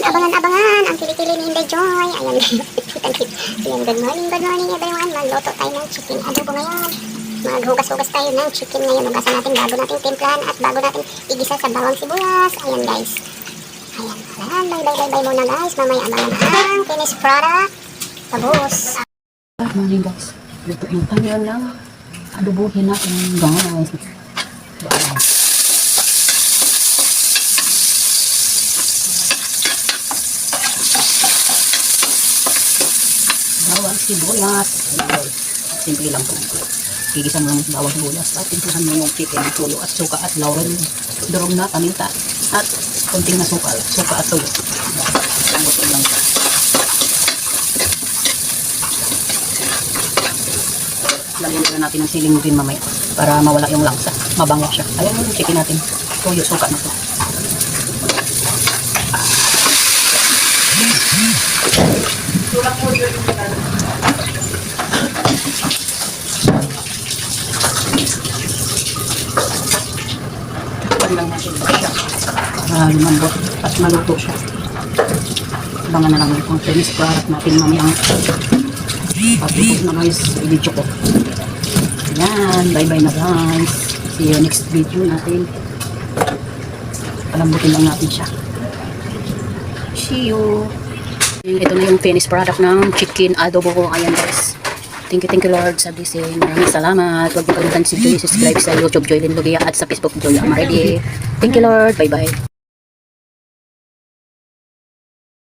abangan-abangan ang kilikili ni Inday Joy. Ayan, ayan, good morning everyone. Magluto tayo ng chicken adobo ngayon. Maghugas-hugas tayo ng chicken ngayon. Hugasan natin bago natin timplahan at bago natin igisa sa bawang sibuyas. Ayan guys. Ayan, bye muna guys. Mamaya abangan ang finished product. Tapos. Good morning guys. Luto ng tayo ng adobohin natin guys. Bawang sibuyas. Simple lang po. Gigisa mo lang sa bawang sibuyas. At timplahan mo yung chicken, tulo at suka at laurel. Durog na paminta. At konting na suka at tulo. Buto lang siya. Lagyan na natin ng siling din mamaya para mawala yung langsa. Mabango siya. Ayan yung chicken natin. Tuyo, suka na to. Takpan lang natin siya para lumambot at maluto siya. Abangan na lang itong finished product natin mamayang pag-ipod na guys, i-video ko. Ayan, bye na guys. See you next video natin. Palambutin lang natin siya. See you. Ito na yung finished product ng chicken adobo ko. Ayan guys. Thank you Lord sa blessing. Maraming salamat. Huwag niyo kalimutan si Joy, subscribe sa YouTube Joylyn Logia at sa Facebook Joy Amarelli. Thank you Lord. Bye bye.